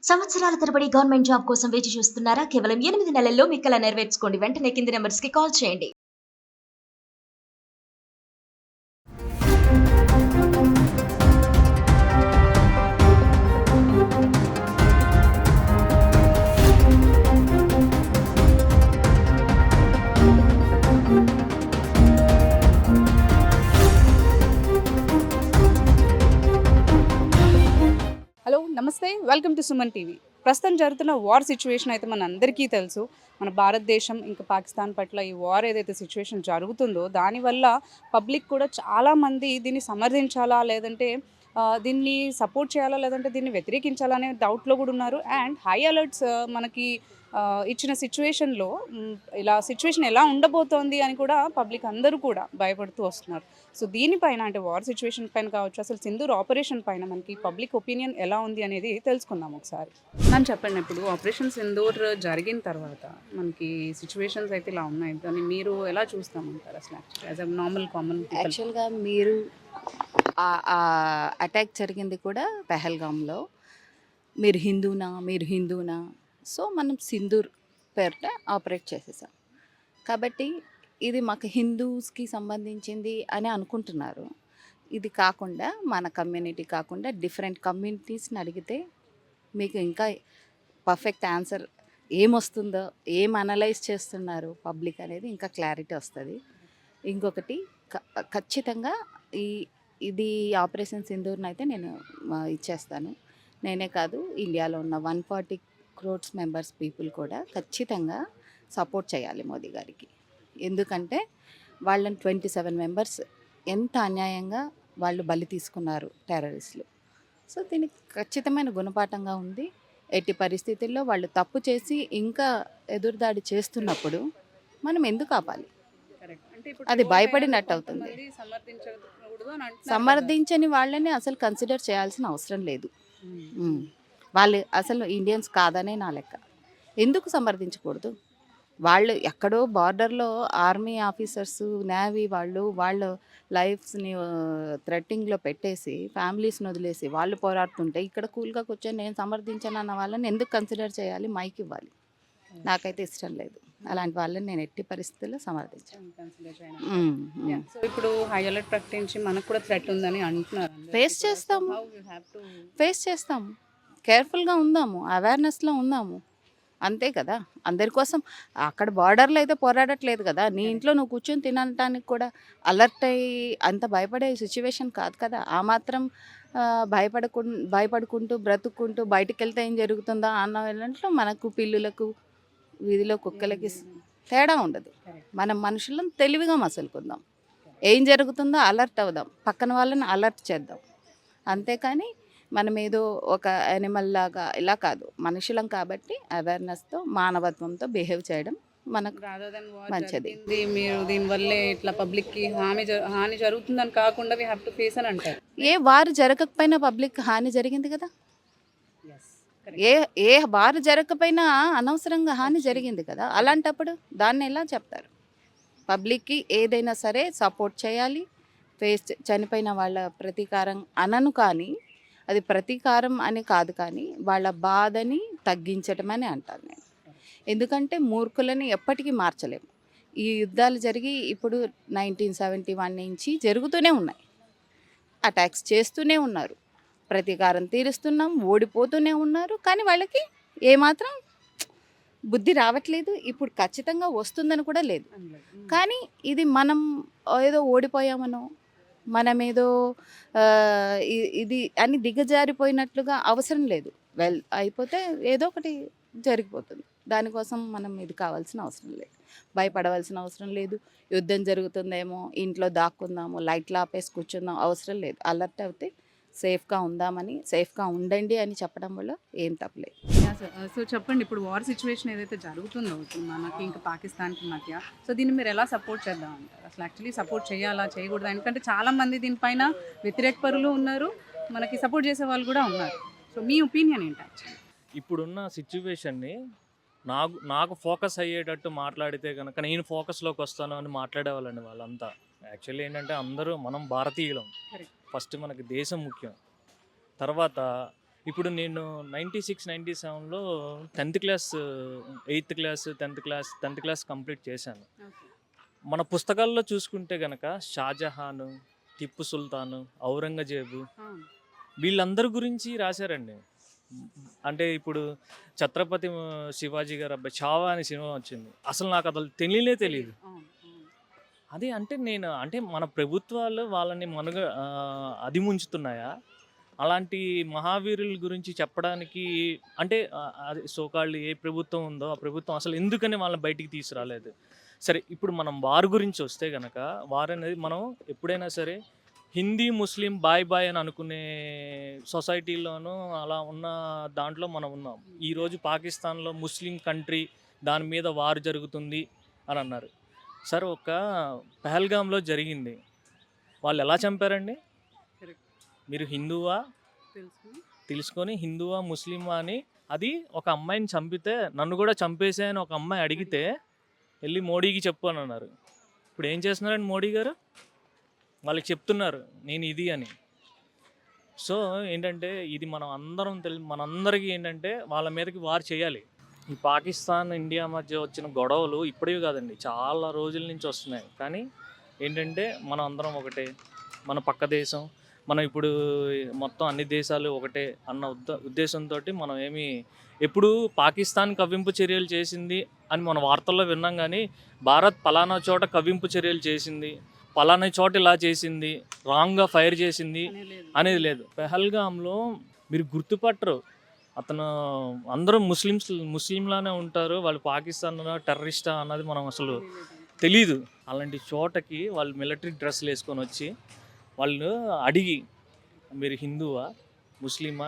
సంవత్సరాల తరబడి government job కోసం వేచి చూస్తున్నారా? కేవలం 8 నెలల్లో మీ కల నెరవేర్చుకోండి. వెంటనే కింది నంబర్స్‌కి కాల్ చేయండి. హలో నమస్తే వెల్కమ్ టు సుమన్ టీవీ. ప్రస్తుతం జరుగుతున్న వార్ సిచ్యువేషన్ అయితే మన అందరికీ తెలుసు. మన భారతదేశం ఇంకా పాకిస్తాన్ పట్ల ఈ వార్ ఏదైతే సిచ్యువేషన్ జరుగుతుందో దానివల్ల పబ్లిక్ కూడా చాలామంది దీన్ని సమర్థించాలా లేదంటే దీన్ని సపోర్ట్ చేయాలా లేదంటే దీన్ని వ్యతిరేకించాలా అనే డౌట్లో కూడా ఉన్నారు. అండ్ హై అలర్ట్స్ మనకి ఇచ్చిన సిచ్యువేషన్లో ఇలా సిచ్యువేషన్ ఎలా ఉండబోతోంది అని కూడా పబ్లిక్ అందరూ కూడా భయపడుతూ వస్తున్నారు. సో దీనిపైన అంటే వార్ సిచ్యువేషన్ పైన కావచ్చు, అసలు సింధూర్ ఆపరేషన్ పైన మనకి పబ్లిక్ ఒపీనియన్ ఎలా ఉంది అనేది తెలుసుకుందాం ఒకసారి. నన్ను చెప్పండి, ఇప్పుడు ఆపరేషన్ సింధూర్ జరిగిన తర్వాత మనకి సిచ్యువేషన్స్ అయితే ఇలా ఉన్నాయి, దాన్ని మీరు ఎలా చూస్తామంటారు అసలు యాజ్ అ నార్మల్ కామన్? యాక్చువల్గా మీరు అటాక్ జరిగింది కూడా పెహల్గాంలో. మీరు హిందూనా సో మనం సింధూర్ పేరిట ఆపరేట్ చేసేసాం కాబట్టి ఇది మాకు హిందూస్కి సంబంధించింది అని అనుకుంటున్నారు. ఇది కాకుండా మన కమ్యూనిటీ కాకుండా డిఫరెంట్ కమ్యూనిటీస్ని అడిగితే మీకు ఇంకా పర్ఫెక్ట్ ఆన్సర్ ఏమొస్తుందో, ఏం అనలైజ్ చేస్తున్నారు పబ్లిక్ అనేది ఇంకా క్లారిటీ వస్తుంది. ఇంకొకటి ఖచ్చితంగా ఇది ఆపరేషన్ సింధూర్ని అయితే నేను ఇచ్చేస్తాను. నేనే కాదు, ఇండియాలో ఉన్న 140 crores మెంబర్స్ పీపుల్ కూడా ఖచ్చితంగా సపోర్ట్ చేయాలి మోదీ గారికి. ఎందుకంటే వాళ్ళని 27 మెంబర్స్ ఎంత అన్యాయంగా వాళ్ళు బలి తీసుకున్నారు టెర్రరిస్టులు. సో దీనికి ఖచ్చితమైన గుణపాఠంగా ఉంది. ఎట్టి పరిస్థితుల్లో వాళ్ళు తప్పు చేసి ఇంకా ఎదురుదాడి చేస్తున్నప్పుడు మనం ఎందుకు ఆపాలి? అది భయపడినట్టు అవుతుంది. సమర్థించని వాళ్ళని అసలు కన్సిడర్ చేయాల్సిన అవసరం లేదు. వాళ్ళు అసలు ఇండియన్స్ కాదనే నా లెక్క. ఎందుకు సమర్థించకూడదు? వాళ్ళు ఎక్కడో బార్డర్లో ఆర్మీ ఆఫీసర్స్, నేవీ వాళ్ళ లైఫ్స్ని థ్రెట్టింగ్లో పెట్టేసి ఫ్యామిలీస్ని వదిలేసి వాళ్ళు పోరాడుతుంటే ఇక్కడ కూల్గా కూర్చొని నేను సమర్థించాను అన్న వాళ్ళని ఎందుకు కన్సిడర్ చేయాలి? మైక్ ఇవ్వాలి. నాకైతే ఇష్టం లేదు. అలాంటి వాళ్ళని నేను ఎట్టి పరిస్థితుల్లో సమర్థించాను. సో ఇప్పుడు హై అలర్ట్ ప్రకటించి మనకు కూడా థ్రెట్ ఉందని అంటున్నారు. ఫేస్ చేస్తాం. కేర్ఫుల్గా ఉందాము, అవేర్నెస్లో ఉందాము, అంతే కదా. అందరి కోసం అక్కడ బార్డర్లో అయితే పోరాడట్లేదు కదా. నీ ఇంట్లో నువ్వు కూర్చొని తినటానికి కూడా అలర్ట్ అయ్యి అంత భయపడే సిచ్యువేషన్ కాదు కదా. ఆ మాత్రం భయపడుకుంటూ బ్రతుక్కుంటూ బయటికి వెళ్తే ఏం జరుగుతుందా అన్న దాంట్లో మనకు పిల్లులకు వీధిలో కుక్కలకి తేడా ఉండదు. మనం మనుషులను తెలివిగా మసులుకుందాం, ఏం జరుగుతుందో అలర్ట్ అవుదాం, పక్కన వాళ్ళని అలర్ట్ చేద్దాం. అంతేకాని మనం ఏదో ఒక యానిమల్ లాగా ఇలా కాదు. మనుషులం కాబట్టి అవేర్నెస్తో మానవత్వంతో బిహేవ్ చేయడం మనకు మంచిది. మీరు దీనివల్లే ఇట్లా పబ్లిక్కి హాని జరుగుతుందని కాకుండా వీ హ్యావ్ టు ఫేస్ అని అంటారు. ఏ వారు జరగకపోయినా పబ్లిక్ హాని జరిగింది కదా. ఏ వారు జరగకపోయినా అనవసరంగా హాని జరిగింది కదా. అలాంటప్పుడు దాన్ని ఎలా చెప్తారు? పబ్లిక్కి ఏదైనా సరే సపోర్ట్ చేయాలి. చనిపోయిన వాళ్ళ ప్రతీకారం అనను, కానీ అది ప్రతీకారం అని కాదు, కానీ వాళ్ళ బాధని తగ్గించడం అని అంటాను నేను. ఎందుకంటే మూర్ఖులని ఎప్పటికీ మార్చలేము. ఈ యుద్ధాలు జరిగి ఇప్పుడు 1971 నుంచి జరుగుతూనే ఉన్నాయి. అటాక్స్ చేస్తూనే ఉన్నారు, ప్రతీకారం తీరుస్తున్నాం, ఓడిపోతూనే ఉన్నారు. కానీ వాళ్ళకి ఏమాత్రం బుద్ధి రావట్లేదు. ఇప్పుడు ఖచ్చితంగా వస్తుందని కూడా లేదు. కానీ ఇది మనం ఏదో ఓడిపోయామనో, మనమేదో ఇది అని దిగజారిపోయినట్లుగా అవసరం లేదు. అయిపోతే ఏదో ఒకటి జరిగిపోతుంది. దానికోసం మనం ఇది కావాల్సిన అవసరం లేదు, భయపడవలసిన అవసరం లేదు. యుద్ధం జరుగుతుందేమో ఇంట్లో దాక్కుందాము, లైట్లు ఆపేసి కూర్చుందాం అవసరం లేదు. అలర్ట్ అయితే సేఫ్గా ఉండండి అని చెప్పడం వల్ల ఏం తప్పలేదు. సో చెప్పండి, ఇప్పుడు వార్ సిచ్యువేషన్ ఏదైతే జరుగుతుందో మనకి ఇంకా పాకిస్తాన్కి మధ్య, సో దీన్ని మీరు ఎలా సపోర్ట్ చేద్దామంటారు? అసలు యాక్చువల్లీ సపోర్ట్ చేయాలా చేయకూడదు? ఎందుకంటే చాలామంది దీనిపైన వ్యతిరేక పరులు ఉన్నారు, మనకి సపోర్ట్ చేసే వాళ్ళు కూడా ఉన్నారు. సో మీ ఒపీనియన్ ఏంటి? యాక్చువల్లీ ఇప్పుడున్న సిచ్యువేషన్ని నాకు ఫోకస్ అయ్యేటట్టు మాట్లాడితే కనుక నేను ఫోకస్లోకి వస్తాను అని మాట్లాడేవాళ్ళండి వాళ్ళంతా. యాక్చువల్లీ ఏంటంటే అందరూ మనం భారతీయులం. ఫస్ట్ మనకి దేశం ముఖ్యం, తర్వాత ఇప్పుడు నేను 96, 97లో 10th class, 8th class, 10th class complete చేశాను. మన పుస్తకాల్లో చూసుకుంటే గనక షాజహాను, టిప్పు సుల్తాను, ఔరంగజేబు వీళ్ళందరి గురించి రాశారండి. అంటే ఇప్పుడు ఛత్రపతి శివాజీ గారు అబ్బాయి చావా అనే సినిమా వచ్చింది. అసలు నాకు అసలు తెలియదు. అది అంటే మన ప్రభుత్వాలు వాళ్ళని అది ముంచుతున్నాయా? అలాంటి మహావీరుల గురించి చెప్పడానికి అంటే అది సోకాళ్ళు ఏ ప్రభుత్వం ఉందో ఆ ప్రభుత్వం అసలు ఎందుకని వాళ్ళని బయటికి తీసుకురాలేదు. సరే, ఇప్పుడు మనం వార్ గురించి వస్తే గనక వార్ అనేది మనం ఎప్పుడైనా సరే హిందీ ముస్లిం బాయ్ బాయ్ అని అనుకునే సొసైటీలోనూ అలా ఉన్న దాంట్లో మనం ఉన్నాం. ఈరోజు పాకిస్తాన్లో ముస్లిం కంట్రీ, దాని మీద వార్ జరుగుతుంది అని అన్నారు. సరే, ఒక పహల్గామ్లో జరిగింది. వాళ్ళు ఎలా చంపారండి? మీరు హిందువా తెలుసుకొని హిందువా ముస్లిమా అని, అది ఒక అమ్మాయిని చంపితే నన్ను కూడా చంపేసే అని ఒక అమ్మాయి అడిగితే వెళ్ళి మోడీకి చెప్పు అని అన్నారు. ఇప్పుడు ఏం చేస్తున్నారండి మోడీ గారు? వాళ్ళకి చెప్తున్నారు నేను ఇది అని. సో ఏంటంటే ఇది మనం అందరం మనందరికీ ఏంటంటే వాళ్ళ మీదకి వార్ చేయాలి. ఈ పాకిస్తాన్ ఇండియా మధ్య వచ్చిన గొడవలు ఇప్పుడే కాదండి, చాలా రోజుల నుంచి వస్తున్నాయి. కానీ ఏంటంటే మనం అందరం ఒకటే, మన పక్క దేశం, మనం ఇప్పుడు మొత్తం అన్ని దేశాలు ఒకటే అన్న ఉద్దేశంతో మనం ఎప్పుడు పాకిస్తాన్ కవ్వింపు చర్యలు చేసింది అని మన వార్తల్లో విన్నాం. కానీ భారత్ పలానా చోట కవ్వింపు చర్యలు చేసింది, పలానా చోట ఇలా చేసింది, రాంగ్గా ఫైర్ చేసింది అనేది లేదు. పెహల్గాంలో మీరు గుర్తుపట్టరు, అతను అందరూ ముస్లింలానే ఉంటారు, వాళ్ళు పాకిస్తాన్ టెర్రరిస్టా అన్నది మనం అసలు తెలీదు. అలాంటి చోటకి వాళ్ళు మిలిటరీ డ్రెస్సులు వేసుకొని వచ్చి వాళ్ళు అడిగి మీరు హిందువా ముస్లిమా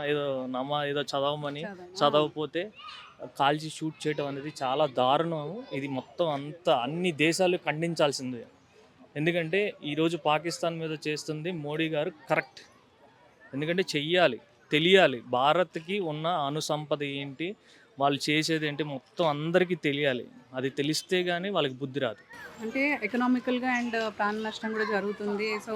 ఏదో చదవమని, చదవకపోతే కాల్చి షూట్ చేయడం అనేది చాలా దారుణం. ఇది మొత్తం అన్ని దేశాలు ఖండించాల్సిందే. ఎందుకంటే ఈరోజు పాకిస్తాన్ మీద చేస్తుంది మోడీ గారు కరెక్ట్. ఎందుకంటే తెలియాలి భారత్కి ఉన్న అనుసంపద ఏంటి, వాళ్ళు చేసేది ఏంటి మొత్తం అందరికీ తెలియాలి. అది తెలిస్తే కానీ వాళ్ళకి బుద్ధి రాదు. అంటే ఎకనామికల్గా అండ్ ప్రాణ నష్టం కూడా జరుగుతుంది. సో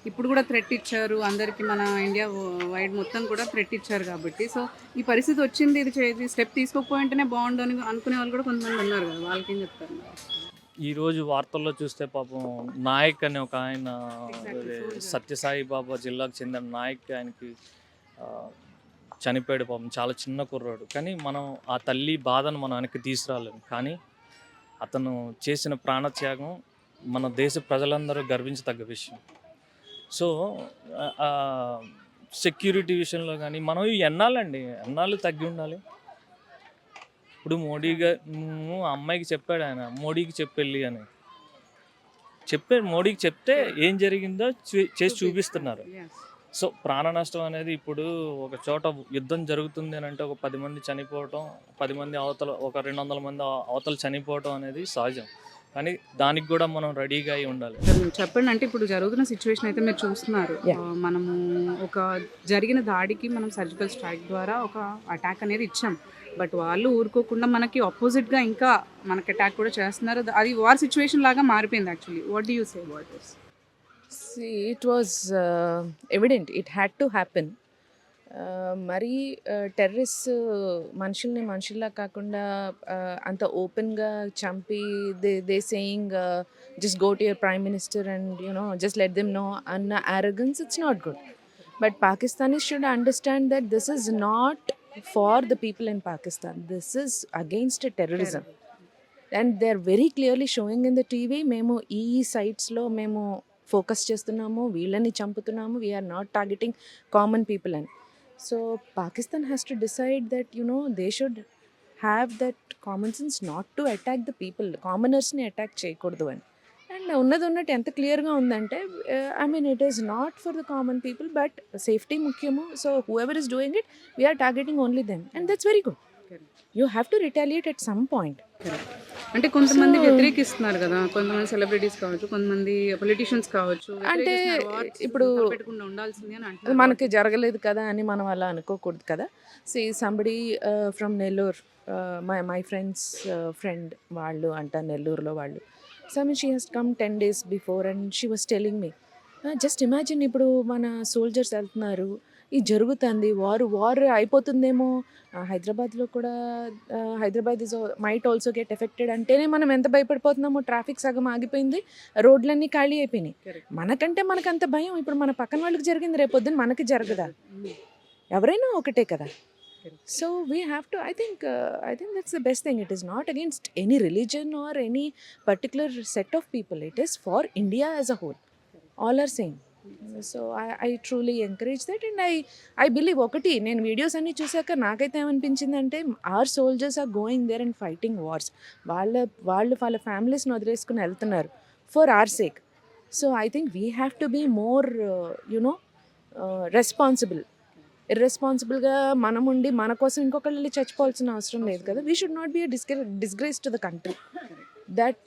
ఇప్పుడు కూడా థ్రెట్ ఇచ్చారు అందరికీ, మన ఇండియా వైడ్ మొత్తం కూడా థ్రెట్ ఇచ్చారు కాబట్టి సో ఈ పరిస్థితి వచ్చింది. ఇది స్టెప్ తీసుకోకపోయింటేనే బాగుండు అని అనుకునే వాళ్ళు కూడా కొంతమంది ఉన్నారు కదా, వాళ్ళకి ఏం చెప్తారు? ఈరోజు వార్తల్లో చూస్తే పాపం నాయక్ అనే ఒక ఆయన, సత్యసాయి బాబా జిల్లాకు చెందిన నాయక్, ఆయనకి చనిపోయాడు పాపం, చాలా చిన్న కుర్రాడు. కానీ మనం ఆ తల్లి బాధను మనం వెనక్కి తీసుకురాలేము. కానీ అతను చేసిన ప్రాణత్యాగం మన దేశ ప్రజలందరూ గర్వించదగ్గ విషయం. సో సెక్యూరిటీ విషయంలో కానీ మనం ఎన్నాళ్ళు తగ్గి ఉండాలి. ఇప్పుడు మోడీ గారు అమ్మాయికి చెప్పాడు, ఆయన మోడీకి చెప్పెళ్ళి అని మోడీకి చెప్తే ఏం జరిగిందో చేసి చూపిస్తున్నారు. సో ప్రాణ నష్టం అనేది ఇప్పుడు ఒక చోట యుద్ధం జరుగుతుంది అని అంటే ఒక 10 మంది చనిపోవటం, 10 మంది అవతల, ఒక 200 మంది అవతల చనిపోవటం అనేది సహజం. కానీ దానికి కూడా మనం రెడీగా అయి ఉండాలి. చెప్పండి, అంటే ఇప్పుడు జరుగుతున్న సిచ్యువేషన్ అయితే మీరు చూస్తున్నారు. మనము ఒక జరిగిన దాడికి మనం సర్జికల్ స్ట్రైక్ ద్వారా ఒక అటాక్ అనేది ఇచ్చాం. బట్ వాళ్ళు ఊరుకోకుండా మనకి ఆపోజిట్గా ఇంకా మనకి అటాక్ కూడా చేస్తున్నారు. అది వార్ సిచ్యువేషన్ లాగా మారిపోయింది actually. What do you say about this? See, it was evident. It had to happen. మరి టెర్రరిస్ట్ మనుషుల్ని మనుషుల్లా కాకుండా అంత ఓపెన్గా చంపి they saying just go to your prime minister and just let them know అన్న arrogance, it's not good. But Pakistanis should understand that this is not for the people in Pakistan. This is against terrorism. And they're very clearly showing in the TV, మేము ఈ సైట్స్లో మేము focus చేస్తున్నాము, వీళ్ళని చంపుతున్నాము, we're not targeting common people అని. So Pakistan has to decide that they should have that common sense not to attack the people, కామనర్స్ని attack చేయకూడదు అని. అండ్ ఉన్నట్టు ఎంత క్లియర్గా ఉందంటే it is not for the common people but safety ముఖ్యము. So whoever is doing it we're targeting only them and that's very good. You have to retaliate at some point. అంటే కొంతమంది వ్యతిరేకిస్తున్నారు కదా, కొంతమంది సెలబ్రిటీస్ కావచ్చు, కొంతమంది politicians కావచ్చు, అంటే ఇప్పుడు ఉండాల్సింది అని అంటారు. మనకి జరగలేదు కదా అని మనం అలా అనుకోకూడదు కదా. Somebody from Nellore, my friends friend వాళ్ళు అంట నెల్లూరులో వాళ్ళు. She has come 10 days before and she was telling me, just imagine ఇప్పుడు మన సోల్జర్స్ వెళ్తున్నారు, ఇది జరుగుతుంది, వార్ అయిపోతుందేమో, హైదరాబాద్లో కూడా Hyderabad might also get affected అంటేనే మనం ఎంత భయపడిపోతున్నామో. ట్రాఫిక్ సగం ఆగిపోయింది, రోడ్లన్నీ ఖాళీ అయిపోయినాయి. మనకంటే మనకంత భయం. ఇప్పుడు మన పక్కన వాళ్ళకి జరిగింది, రేపొద్దున మనకి జరగదా? ఎవరైనా ఒకటే కదా. So we have to, I think that's the best thing. It is not against any religion or any particular set of people. It is for India as a whole. All are same. So I truly encourage that. And I believe, ఒకటి నేను videos అన్నీ చూసాక నాకైతే ఏమనిపించిందంటే, our soldiers are going there and fighting wars. వాళ్ళ ఫ్యామిలీస్ని వదిలేసుకుని వెళ్తున్నారు for our sake. So I think we have to be more responsible. ఇర్రెస్పాన్సిబుల్గా మనం ఉండి మన కోసం ఇంకొకళ్ళు వెళ్ళి చచ్చిపోవాల్సిన అవసరం లేదు కదా. We should not be disgrace to the country. That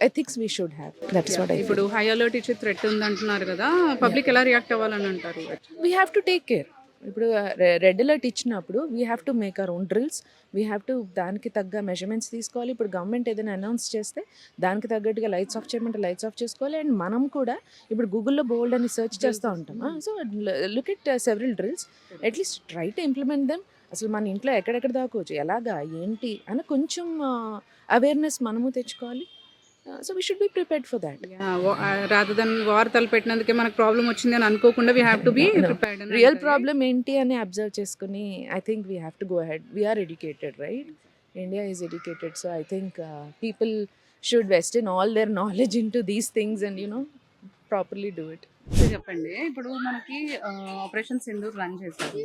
ethics we should have. That is what I ఇప్పుడు హై అలర్ట్ ఇచ్చే థ్రెట్ ఉంది అంటున్నారు కదా, పబ్లిక్ ఎలా రియాక్ట్ అవ్వాలని అంటారు? We have to take care. ఇప్పుడు రెడ్ అలర్ట్ ఇచ్చినప్పుడు we have to make our own drills. We have to దానికి తగ్గ మెజర్మెంట్స్ తీసుకోవాలి. ఇప్పుడు గవర్నమెంట్ ఏదైనా అనౌన్స్ చేస్తే దానికి తగ్గట్టుగా లైట్స్ ఆఫ్ చేయమంటే లైట్స్ ఆఫ్ చేసుకోవాలి. అండ్ మనం కూడా ఇప్పుడు గూగుల్లో బోల్డ్ అని సెర్చ్ చేస్తూ ఉంటాం. So look at several drills, at least try to implement them. అసలు మన ఇంట్లో ఎక్కడెక్కడ దాకోవచ్చు, ఎలాగా, ఏంటి అని కొంచెం అవేర్నెస్ మనము తెచ్చుకోవాలి. So we should be prepared for that. Rather than war తలపెట్టినందుకే మనకు ప్రాబ్లం వచ్చింది అని అనుకోకుండా we have to be prepared. Real problem ఏంటి అని అబ్జర్వ్ చేసుకుని I think we have to go ahead. We're educated, right? India is educated. So I think people should vest in all their knowledge into these things and properly do it. చెప్పండి, ఇప్పుడు మనకి operation Sindoor run చేశారు,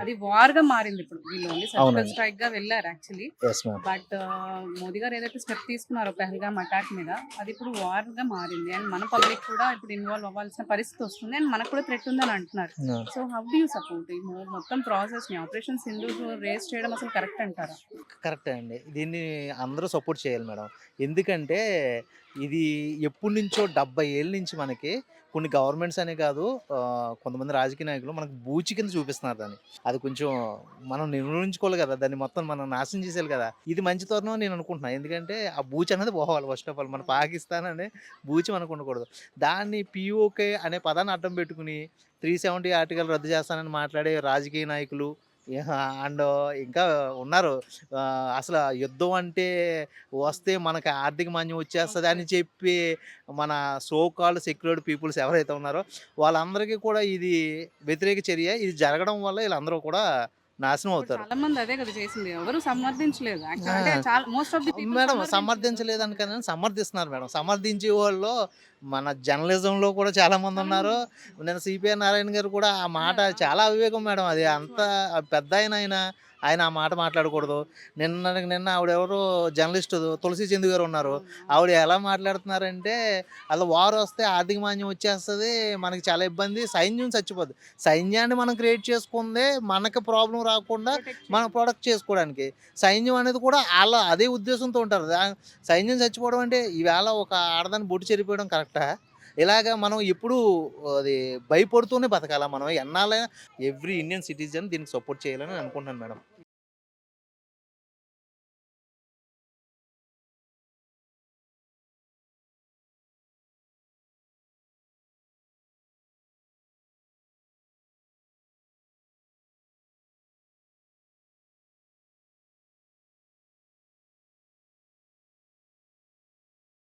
అది war గా మారింది. ఇప్పుడు వీళ్ళు only surgical strike గా వెళ్ళారు యాక్చువల్లీ, బట్ మోదీ గారు ఏదైతే స్టెప్ తీసుకున్నారో పెహల్గామ్ అటాక్ మీద, అది ఇప్పుడు వార్ గా మారింది. అండ్ మన పబ్లిక్ కూడా ఇప్పుడు ఇన్వాల్వ్ అవ్వాల్సిన పరిస్థితి వస్తుంది, అండ్ మనకు కూడా థ్రెట్ ఉందని అంటున్నారు. So how do you support ఈ మొత్తం ప్రాసెస్ ని? ఆపరేషన్ సింధూర్ రేస్ చేయడం అసలు కరెక్ట్ అంటారా? కరెక్టే అండి. దీన్ని అందరూ సపోర్ట్ చేయాలి మేడం. ఎందుకంటే ఇది ఎప్పటి నుంచో 70 ఏళ్ళ నుంచి మనకి కొన్ని గవర్నమెంట్స్ అనే కాదు, కొంతమంది రాజకీయ నాయకులు మనకు బూచి కింద చూపిస్తున్నారు దాన్ని. అది కొంచెం మనం నిర్వహించుకోవాలి కదా, దాన్ని మొత్తం మనం నాశనం చేసేయాలి కదా. ఇది మంచి తరుణం నేను అనుకుంటున్నాను. ఎందుకంటే ఆ బూచి అనేది పోవాలి. ఫస్ట్ ఆఫ్ ఆల్ మన పాకిస్తాన్ అనే బూచి మనకు ఉండకూడదు. దాన్ని పిఓకే అనే పదాన్ని అడ్డం పెట్టుకుని 370 ఆర్టికల్ రద్దు చేస్తానని మాట్లాడే రాజకీయ నాయకులు అండ్ ఇంకా ఉన్నారు. అసలు యుద్ధం అంటే వస్తే మనకి ఆర్థిక మాంద్యం వచ్చేస్తుంది అని చెప్పి మన సో కాల్డ్ సెక్యులర్డ్ పీపుల్స్ ఎవరైతే ఉన్నారో వాళ్ళందరికీ కూడా ఇది వ్యతిరేక చర్య. ఇది జరగడం వల్ల వీళ్ళందరూ కూడా నాశనం అవుతారు. చాలా మంది అదే కదా చేసింది, ఎవరు సమర్థించలేదు. అంటే చాలా most of the people madam సమర్థించలేదు అనుకని సమర్థిస్తున్నారు మేడం. సమర్థించే వాళ్ళు మన జర్నలిజంలో కూడా చాలా మంది ఉన్నారు. నేను సిపిఆర్ నారాయణ గారు కూడా ఆ మాట చాలా అవివేకం మేడం. అది అంత పెద్ద ఆయన ఆ మాట మాట్లాడకూడదు. నిన్న ఆవిడెవరో జర్నలిస్ట్ తులసి చందు గారు ఉన్నారు. ఆవిడ ఎలా మాట్లాడుతున్నారంటే, అలా వారు వస్తే ఆర్థిక మాంద్యం వచ్చేస్తుంది, మనకి చాలా ఇబ్బంది, సైన్యం చచ్చిపోద్ది. సైన్యాన్ని మనం క్రియేట్ చేసుకుందే మనకి ప్రాబ్లం రాకుండా మనం ప్రొడక్ట్ చేసుకోవడానికి. సైన్యం అనేది కూడా అదే ఉద్దేశంతో ఉంటారు. సైన్యం చచ్చిపోవడం అంటే ఈవేళ ఒక ఆడదాన్ని బొట్టు చెరిపోవడం కరెక్టా? ఇలాగా మనం ఎప్పుడు అది భయపడుతూనే బతకాలా మనం? ఎన్నాళ్ళైనా ఎవ్రీ ఇండియన్ సిటిజన్ దీనికి సపోర్ట్ చేయాలని అనుకుంటున్నాను మేడం.